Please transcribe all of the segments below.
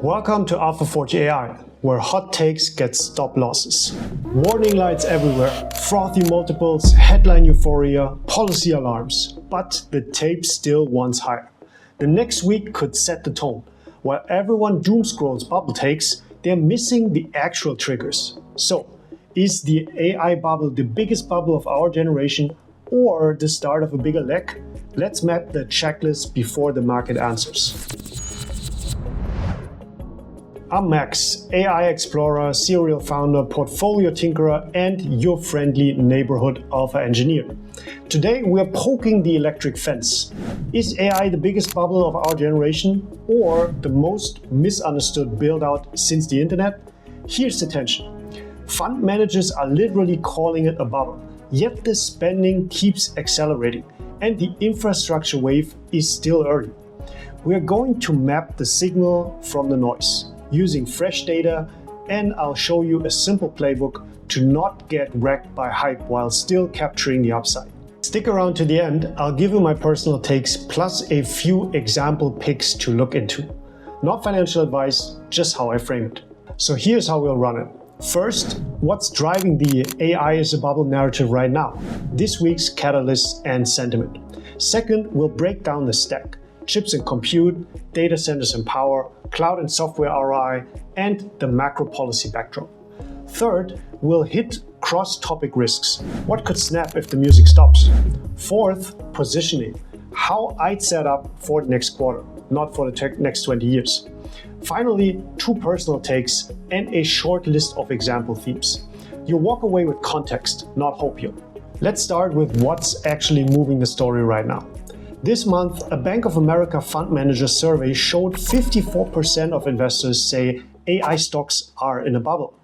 Welcome to AlphaForge AI, where hot takes get stop losses. Warning lights everywhere, frothy multiples, headline euphoria, policy alarms. But the tape still wants higher. The next week could set the tone. While everyone doom scrolls bubble takes, they're missing the actual triggers. So, is the AI bubble the biggest bubble of our generation or the start of a bigger leg? Let's map the checklist before the market answers. I'm Max, AI explorer, serial founder, portfolio tinkerer, and your friendly neighborhood alpha engineer. Today we're poking the electric fence. Is AI the biggest bubble of our generation or the most misunderstood build-out since the internet? Here's the tension. Fund managers are literally calling it a bubble, yet the spending keeps accelerating and the infrastructure wave is still early. We're going to map the signal from the noise using fresh data, and I'll show you a simple playbook to not get wrecked by hype while still capturing the upside. Stick around to the end, I'll give you my personal takes plus a few example picks to look into. Not financial advice, just how I frame it. So here's how we'll run it. First, what's driving the AI is a bubble narrative right now? This week's catalysts and sentiment. Second, we'll break down the stack. Chips and compute, data centers and power, cloud and software ROI, and the macro policy backdrop. Third, we'll hit cross-topic risks. What could snap if the music stops? Fourth, positioning. How I'd set up for the next quarter, not for the next 20 years. Finally, two personal takes and a short list of example themes. You'll walk away with context, not hopium. Let's start with what's actually moving the story right now. This month, a Bank of America fund manager survey showed 54% of investors say AI stocks are in a bubble.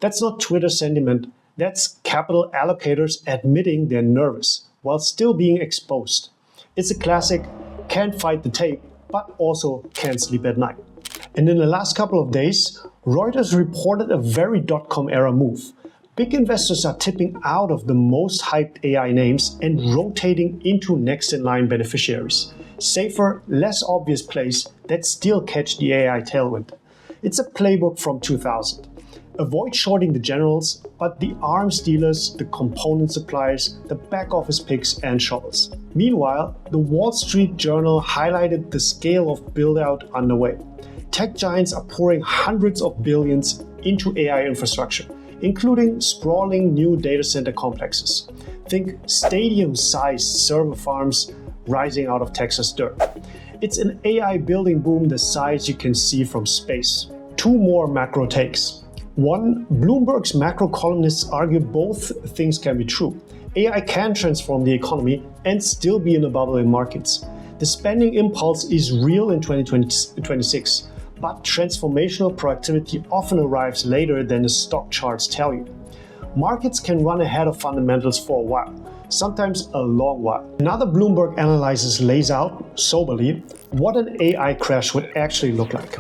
That's not Twitter sentiment, that's capital allocators admitting they're nervous while still being exposed. It's a classic, can't fight the tape, but also can't sleep at night. And in the last couple of days, Reuters reported a very .com era move. Big investors are tipping out of the most hyped AI names and rotating into next-in-line beneficiaries. Safer, less obvious plays that still catch the AI tailwind. It's a playbook from 2000. Avoid shorting the generals, but the arms dealers, the component suppliers, the back-office picks and shovels. Meanwhile, the Wall Street Journal highlighted the scale of build-out underway. Tech giants are pouring hundreds of billions into AI infrastructure, including sprawling new data center complexes. Think stadium-sized server farms rising out of Texas dirt. It's an AI building boom the size you can see from space. Two more macro takes. One, Bloomberg's macro columnists argue both things can be true. AI can transform the economy and still be in a bubble in markets. The spending impulse is real in 2026. But transformational productivity often arrives later than the stock charts tell you. Markets can run ahead of fundamentals for a while, sometimes a long while. Another Bloomberg analysis lays out, soberly, what an AI crash would actually look like.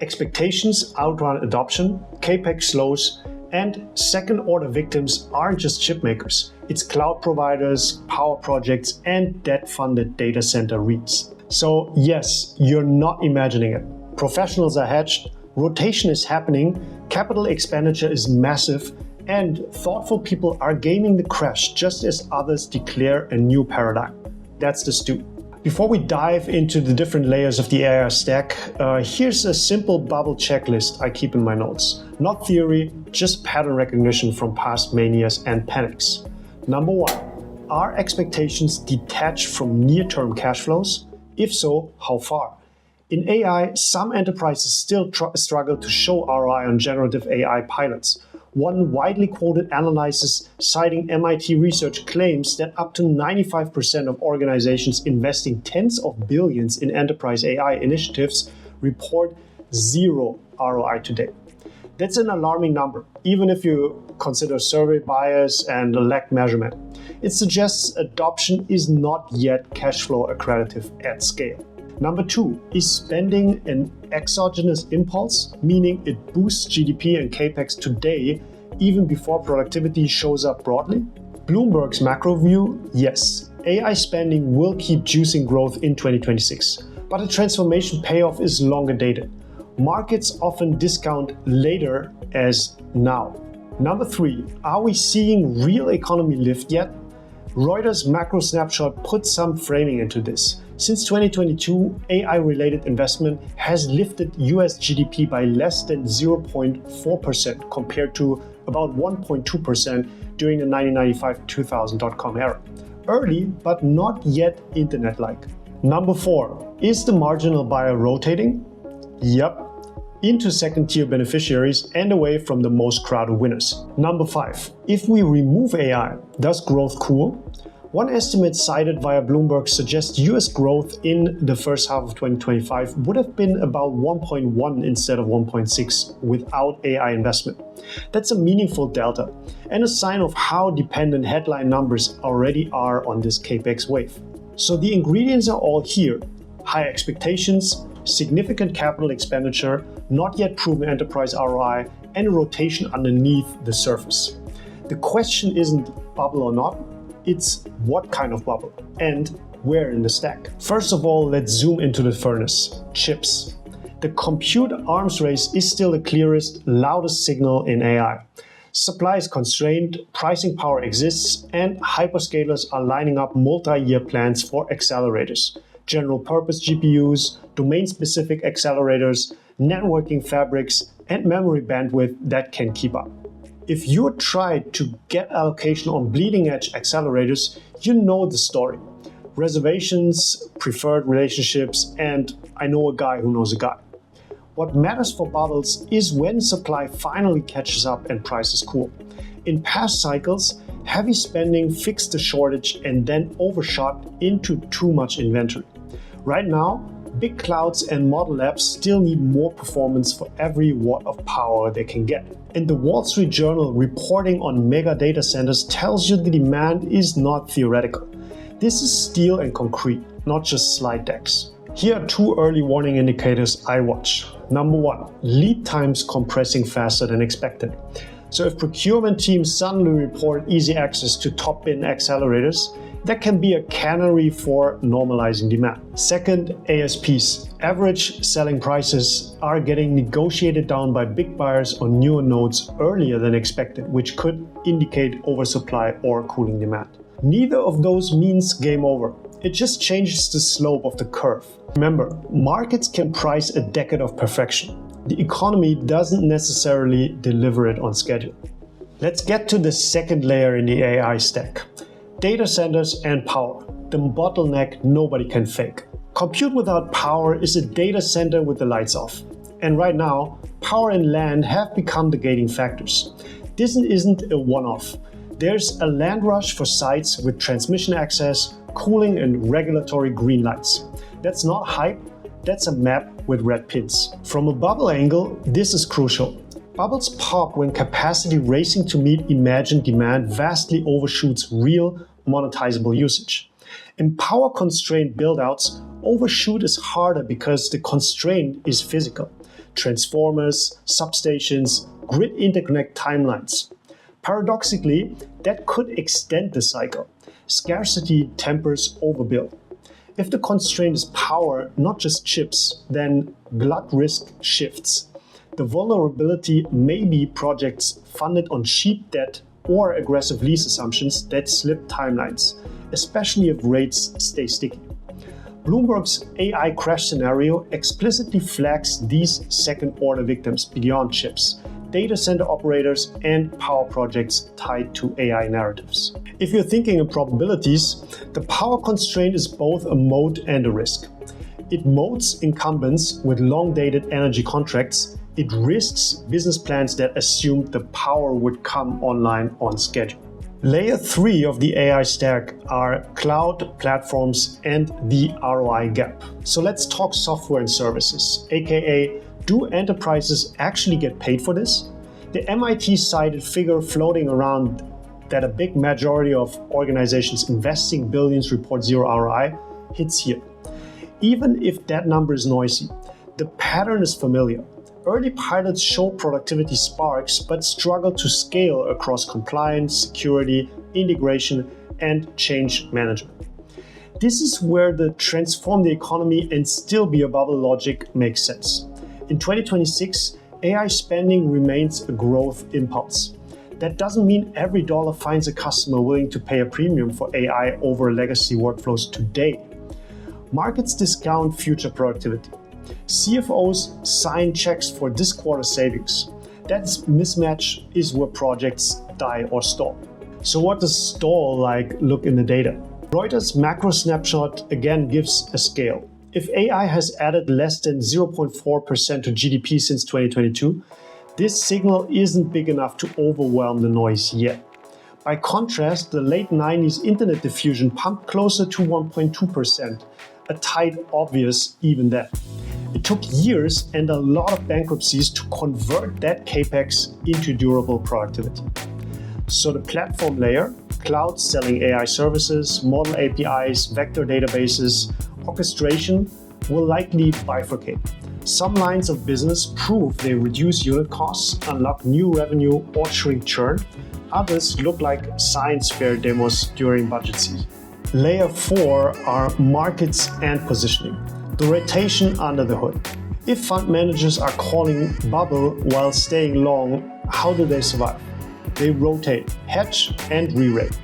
Expectations outrun adoption, capex slows, and second-order victims aren't just chip makers. It's cloud providers, power projects, and debt-funded data center REITs. So yes, you're not imagining it. Professionals are hedged, rotation is happening, capital expenditure is massive, and thoughtful people are gaming the crash just as others declare a new paradigm. That's the stew. Before we dive into the different layers of the AI stack, here's a simple bubble checklist I keep in my notes. Not theory, just pattern recognition from past manias and panics. Number one, are expectations detached from near-term cash flows? If so, how far? In AI, some enterprises still struggle to show ROI on generative AI pilots. One widely quoted analysis citing MIT research claims that up to 95% of organizations investing tens of billions in enterprise AI initiatives report zero ROI today. That's an alarming number, even if you consider survey bias and lack measurement. It suggests adoption is not yet cash flow accretive at scale. Number two, is spending an exogenous impulse, meaning it boosts GDP and capex today, even before productivity shows up broadly? Bloomberg's macro view, yes, AI spending will keep juicing growth in 2026, but the transformation payoff is longer dated. Markets often discount later as now. Number 3, are we seeing real economy lift yet? Reuters macro snapshot put some framing into this. Since 2022, AI-related investment has lifted US GDP by less than 0.4% compared to about 1.2% during the 1995-2000 dot-com era. Early, but not yet internet-like. Number 4, is the marginal buyer rotating? Yep, into second-tier beneficiaries and away from the most crowded winners. Number 5, if we remove AI, does growth cool? One estimate cited via Bloomberg suggests US growth in the first half of 2025 would have been about 1.1 instead of 1.6 without AI investment. That's a meaningful delta and a sign of how dependent headline numbers already are on this capex wave. So the ingredients are all here: high expectations, significant capital expenditure, not yet proven enterprise ROI, and a rotation underneath the surface. The question isn't bubble or not, it's what kind of bubble and where in the stack. First of all, let's zoom into the furnace: chips. The compute arms race is still the clearest, loudest signal in AI. Supply is constrained, pricing power exists, and hyperscalers are lining up multi-year plans for accelerators. General purpose GPUs, domain-specific accelerators, networking fabrics, and memory bandwidth that can keep up. If you tried to get allocation on bleeding-edge accelerators, you know the story. Reservations, preferred relationships, and I know a guy who knows a guy. What matters for bubbles is when supply finally catches up and prices cool. In past cycles, heavy spending fixed the shortage and then overshot into too much inventory. Right now, big clouds and model labs still need more performance for every watt of power they can get. And the Wall Street Journal reporting on mega data centers tells you the demand is not theoretical. This is steel and concrete, not just slide decks. Here are 2 early warning indicators I watch. Number 1, lead times compressing faster than expected. So if procurement teams suddenly report easy access to top bin accelerators, that can be a canary for normalizing demand. Second, ASPs. Average selling prices are getting negotiated down by big buyers on newer nodes earlier than expected, which could indicate oversupply or cooling demand. Neither of those means game over. It just changes the slope of the curve. Remember, markets can price a decade of perfection. The economy doesn't necessarily deliver it on schedule. Let's get to the second layer in the AI stack: data centers and power, the bottleneck nobody can fake. Compute without power is a data center with the lights off. And right now, power and land have become the gating factors. This isn't a one-off. There's a land rush for sites with transmission access, cooling, and regulatory green lights. That's not hype, that's a map with red pins. From a bubble angle, this is crucial. Bubbles pop when capacity racing to meet imagined demand vastly overshoots real monetizable usage. In power-constrained buildouts, overshoot is harder because the constraint is physical. Transformers, substations, grid interconnect timelines. Paradoxically, that could extend the cycle. Scarcity tempers overbuild. If the constraint is power, not just chips, then glut risk shifts. The vulnerability may be projects funded on cheap debt or aggressive lease assumptions that slip timelines, especially if rates stay sticky. Bloomberg's AI crash scenario explicitly flags these second-order victims beyond chips: data center operators and power projects tied to AI narratives. If you're thinking in probabilities, the power constraint is both a moat and a risk. It moats incumbents with long-dated energy contracts. It risks business plans that assumed the power would come online on schedule. Layer 3 of the AI stack are cloud platforms and the ROI gap. So let's talk software and services, aka, do enterprises actually get paid for this? The MIT-cited figure floating around that a big majority of organizations investing billions report zero ROI hits here. Even if that number is noisy, the pattern is familiar. Early pilots show productivity sparks but struggle to scale across compliance, security, integration, and change management. This is where the transform the economy and still be a bubble logic makes sense. In 2026, AI spending remains a growth impulse. That doesn't mean every dollar finds a customer willing to pay a premium for AI over legacy workflows today. Markets discount future productivity. CFOs sign checks for this quarter's savings. That mismatch is where projects die or stall. So what does stall look in the data? Reuters macro snapshot again gives a scale. If AI has added less than 0.4% to GDP since 2022, this signal isn't big enough to overwhelm the noise yet. By contrast, the late 90s internet diffusion pumped closer to 1.2%, a tight obvious even then. It took years and a lot of bankruptcies to convert that capex into durable productivity. So the platform layer, clouds selling AI services, model APIs, vector databases, orchestration will likely bifurcate. Some lines of business prove they reduce unit costs, unlock new revenue, or shrink churn. Others look like science fair demos during budget season. Layer 4 are markets and positioning, the rotation under the hood. If fund managers are calling bubble while staying long, how do they survive? They rotate, hedge, and re-rate.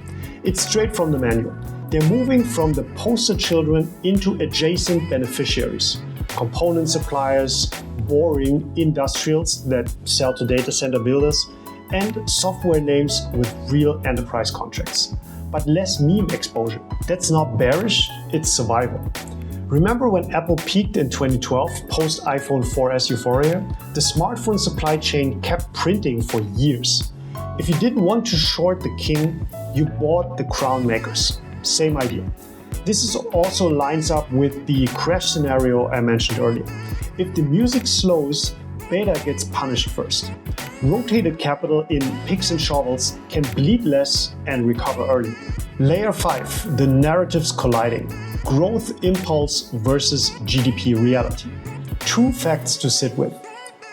It's straight from the manual. They're moving from the poster children into adjacent beneficiaries, component suppliers, boring industrials that sell to data center builders, and software names with real enterprise contracts. But less meme exposure. That's not bearish, it's survival. Remember when Apple peaked in 2012, post iPhone 4S euphoria? The smartphone supply chain kept printing for years. If you didn't want to short the king, you bought the crown makers. Same idea. This also lines up with the crash scenario I mentioned earlier. If the music slows, beta gets punished first. Rotated capital in picks and shovels can bleed less and recover early. Layer 5, the narratives colliding. Growth impulse versus GDP reality. Two facts to sit with.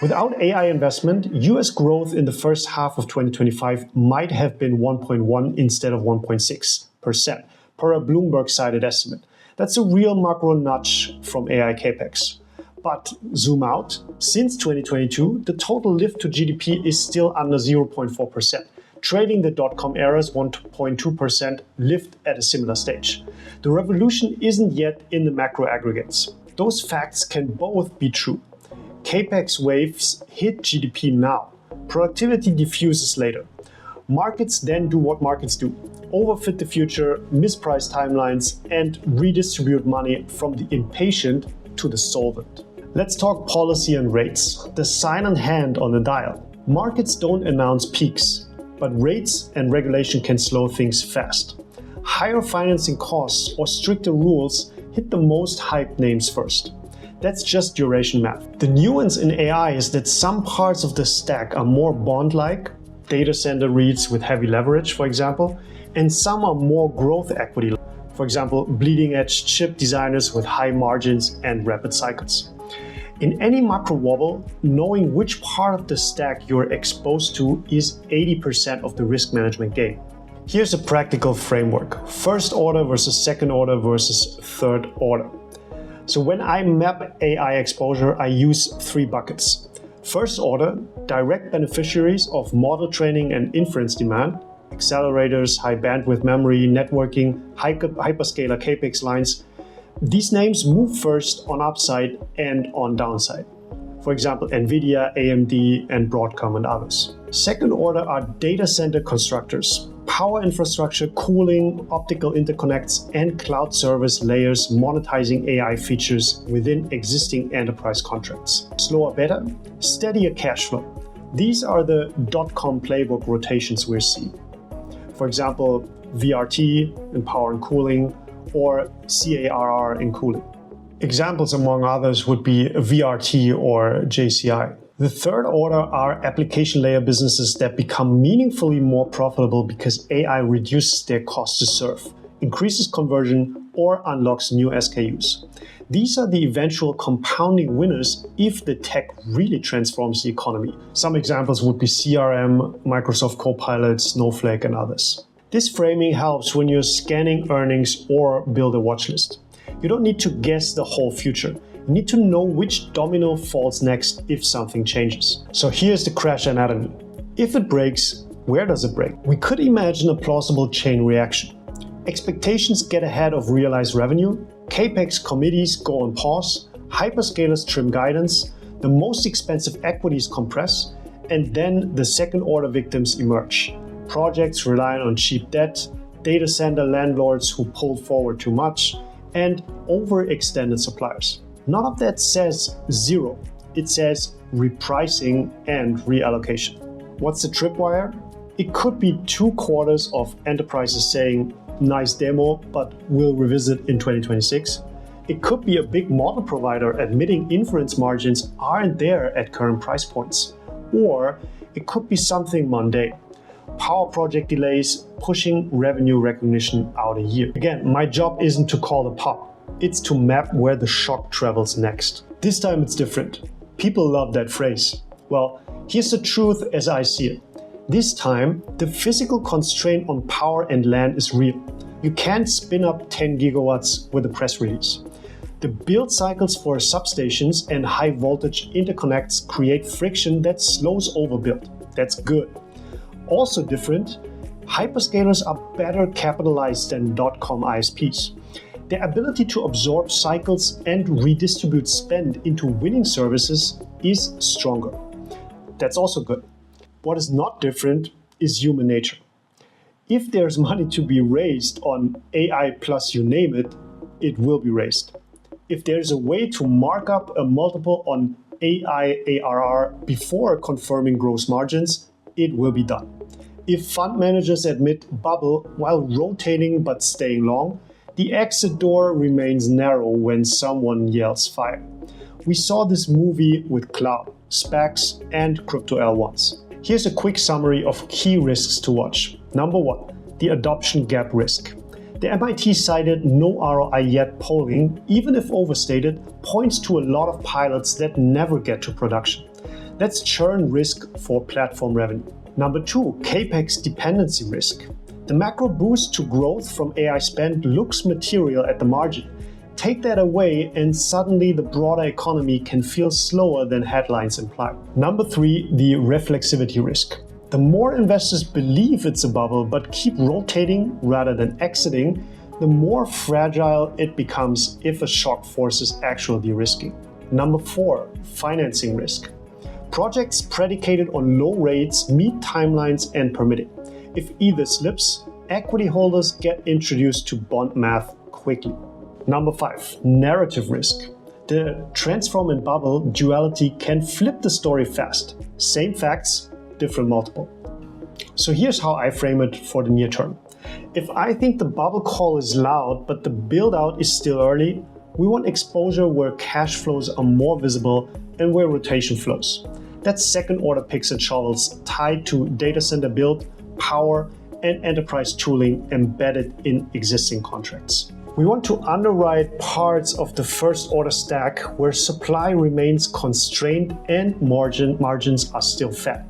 Without AI investment, US growth in the first half of 2025 might have been 1.1 instead of 1.6%, per a Bloomberg-cited estimate. That's a real macro nudge from AI capex. But zoom out, since 2022, the total lift to GDP is still under 0.4%, trailing the dot-com era's 1.2% lift at a similar stage. The revolution isn't yet in the macro aggregates. Those facts can both be true. Capex waves hit GDP now. Productivity diffuses later. Markets then do what markets do. Overfit the future, misprice timelines, and redistribute money from the impatient to the solvent. Let's talk policy and rates. The sign on hand on the dial. Markets don't announce peaks, but rates and regulation can slow things fast. Higher financing costs or stricter rules hit the most hyped names first. That's just duration math. The nuance in AI is that some parts of the stack are more bond-like, data center REITs with heavy leverage, for example, and some are more growth equity, for example, bleeding-edge chip designers with high margins and rapid cycles. In any macro wobble, knowing which part of the stack you're exposed to is 80% of the risk management game. Here's a practical framework: first order versus second order versus third order. So when I map AI exposure, I use three buckets. First order, direct beneficiaries of model training and inference demand, accelerators, high bandwidth memory, networking, hyperscaler capex lines. These names move first on upside and on downside. For example, NVIDIA, AMD, and Broadcom and others. Second order are data center constructors, power infrastructure, cooling, optical interconnects, and cloud service layers monetizing AI features within existing enterprise contracts. Slower beta, steadier cash flow. These are the dot-com playbook rotations we're seeing. For example, VRT in power and cooling, or CARR in cooling. Examples among others would be VRT or JCI. The third order are application layer businesses that become meaningfully more profitable because AI reduces their cost to serve, increases conversion, or unlocks new SKUs. These are the eventual compounding winners if the tech really transforms the economy. Some examples would be CRM, Microsoft Copilot, Snowflake, and others. This framing helps when you're scanning earnings or build a watch list. You don't need to guess the whole future. You need to know which domino falls next if something changes. So here's the crash anatomy. If it breaks, where does it break? We could imagine a plausible chain reaction. Expectations get ahead of realized revenue, capex committees go on pause, hyperscalers trim guidance, the most expensive equities compress, and then the second-order victims emerge. Projects relying on cheap debt, data center landlords who pulled forward too much, and overextended suppliers. None of that says zero. It says repricing and reallocation. What's the tripwire? It could be 2 quarters of enterprises saying, nice demo, but we'll revisit in 2026. It could be a big model provider admitting inference margins aren't there at current price points. Or it could be something mundane. Power project delays pushing revenue recognition out a year. Again, my job isn't to call the pop. It's to map where the shock travels next. This time it's different. People love that phrase. Well, here's the truth as I see it. This time, the physical constraint on power and land is real. You can't spin up 10 gigawatts with a press release. The build cycles for substations and high voltage interconnects create friction that slows overbuild. That's good. Also different, hyperscalers are better capitalized than .com ISPs. Their ability to absorb cycles and redistribute spend into winning services is stronger. That's also good. What is not different is human nature. If there's money to be raised on AI plus you name it, it will be raised. If there's a way to mark up a multiple on AI ARR before confirming gross margins, it will be done. If fund managers admit bubble while rotating but staying long, the exit door remains narrow when someone yells fire. We saw this movie with cloud, SPACs, and crypto L1s. Here's a quick summary of key risks to watch. Number 1, the adoption gap risk. The MIT cited no ROI yet polling, even if overstated, points to a lot of pilots that never get to production. That's churn risk for platform revenue. Number 2, capex dependency risk. The macro boost to growth from AI spend looks material at the margin. Take that away and suddenly the broader economy can feel slower than headlines imply. Number 3, the reflexivity risk. The more investors believe it's a bubble but keep rotating rather than exiting, the more fragile it becomes if a shock forces actual de-risking. Number 4, financing risk. Projects predicated on low rates meet timelines and permitting. If either slips, equity holders get introduced to bond math quickly. Number 5, narrative risk. The transform and bubble duality can flip the story fast. Same facts, different multiple. So here's how I frame it for the near term. If I think the bubble call is loud but the build out is still early, we want exposure where cash flows are more visible and where rotation flows. That's second order picks and shovels tied to data center build, power, and enterprise tooling embedded in existing contracts. We want to underwrite parts of the first order stack where supply remains constrained and margins are still fat,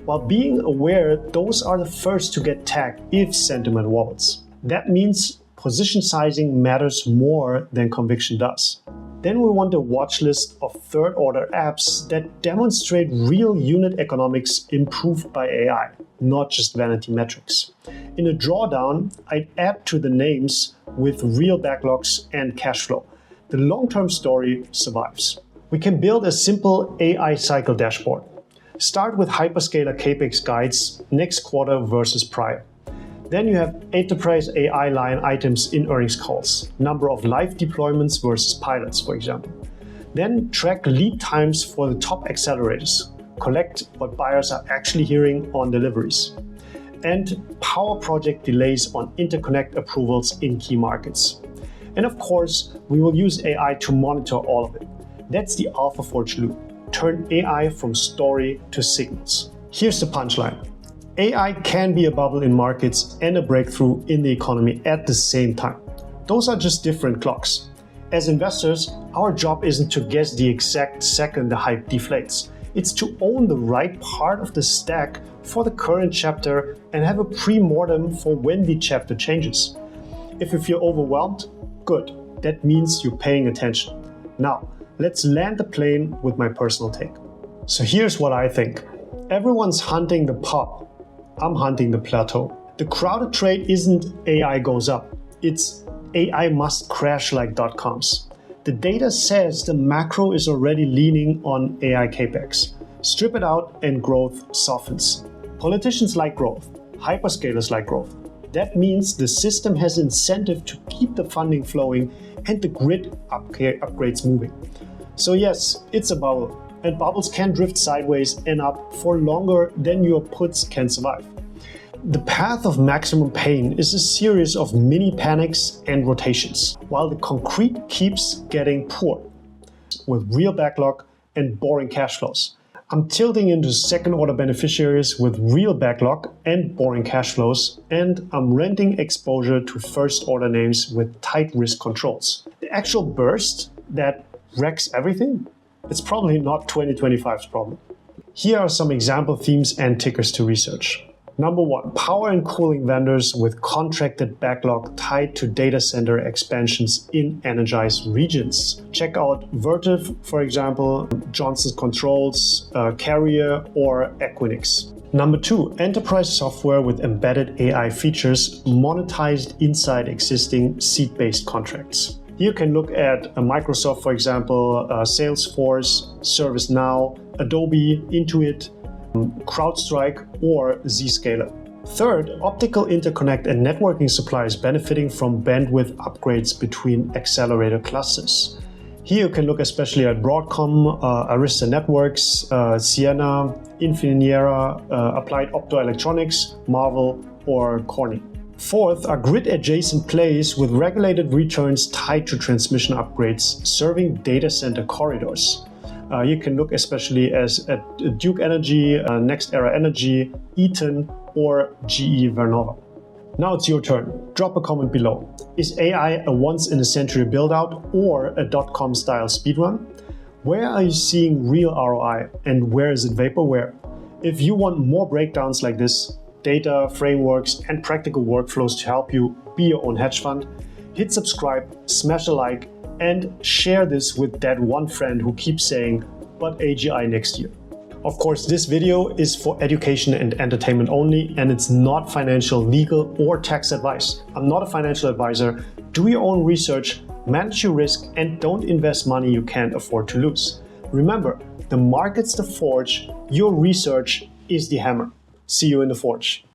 while being aware those are the first to get tagged if sentiment wobbles. That means position sizing matters more than conviction does. Then we want a watch list of third order apps that demonstrate real unit economics improved by AI, not just vanity metrics. In a drawdown, I'd add to the names with real backlogs and cash flow. The long-term story survives. We can build a simple AI cycle dashboard. Start with hyperscaler capex guides next quarter versus prior. Then you have enterprise AI line items in earnings calls, number of live deployments versus pilots, for example. Then track lead times for the top accelerators. Collect what buyers are actually hearing on deliveries. And power project delays on interconnect approvals in key markets. And of course, we will use AI to monitor all of it. That's the AlphaForge loop. Turn AI from story to signals. Here's the punchline. AI can be a bubble in markets and a breakthrough in the economy at the same time. Those are just different clocks. As investors, our job isn't to guess the exact second the hype deflates. It's to own the right part of the stack for the current chapter and have a pre-mortem for when the chapter changes. If you feel overwhelmed, good. That means you're paying attention. Now, Let's land the plane with my personal take. So here's what I think. Everyone's hunting the pop. I'm hunting the plateau. The crowded trade isn't AI goes up. It's AI must crash like dot-coms. The data says the macro is already leaning on AI capex. Strip it out and growth softens. Politicians like growth. Hyperscalers like growth. That means the system has incentive to keep the funding flowing and the grid upgrades moving. So yes, it's a bubble, and bubbles can drift sideways and up for longer than your puts can survive. The path of maximum pain is a series of mini panics and rotations, while the concrete keeps getting poor, with real backlog and boring cash flows. I'm tilting into second-order beneficiaries with real backlog and boring cash flows, and I'm renting exposure to first-order names with tight risk controls. The actual burst that wrecks everything? It's probably not 2025's problem. Here are some example themes and tickers to research. Number 1, power and cooling vendors with contracted backlog tied to data center expansions in energized regions. Check out Vertiv, for example, Johnson Controls, Carrier, or Equinix. Number 2, enterprise software with embedded AI features monetized inside existing seat-based contracts. Here you can look at Microsoft, for example, Salesforce, ServiceNow, Adobe, Intuit, CrowdStrike, or Zscaler. Third, optical interconnect and networking suppliers benefiting from bandwidth upgrades between accelerator clusters. Here you can look especially at Broadcom, Arista Networks, Ciena, Infinera, Applied Optoelectronics, Marvell, or Corning. Fourth are grid-adjacent plays with regulated returns tied to transmission upgrades serving data center corridors. You can look especially at Duke Energy, NextEra Energy, Eaton, or GE Vernova. Now it's your turn. Drop a comment below. Is AI a once-in-a-century build-out or a dot-com style speedrun? Where are you seeing real ROI and where is it vaporware? If you want more breakdowns like this, data, frameworks, and practical workflows to help you be your own hedge fund, hit subscribe, smash a like, and share this with that one friend who keeps saying, but AGI next year. Of course, this video is for education and entertainment only, and it's not financial, legal, or tax advice. I'm not a financial advisor. Do your own research, manage your risk, and don't invest money you can't afford to lose. Remember, the market's the forge, your research is the hammer. See you in the forge.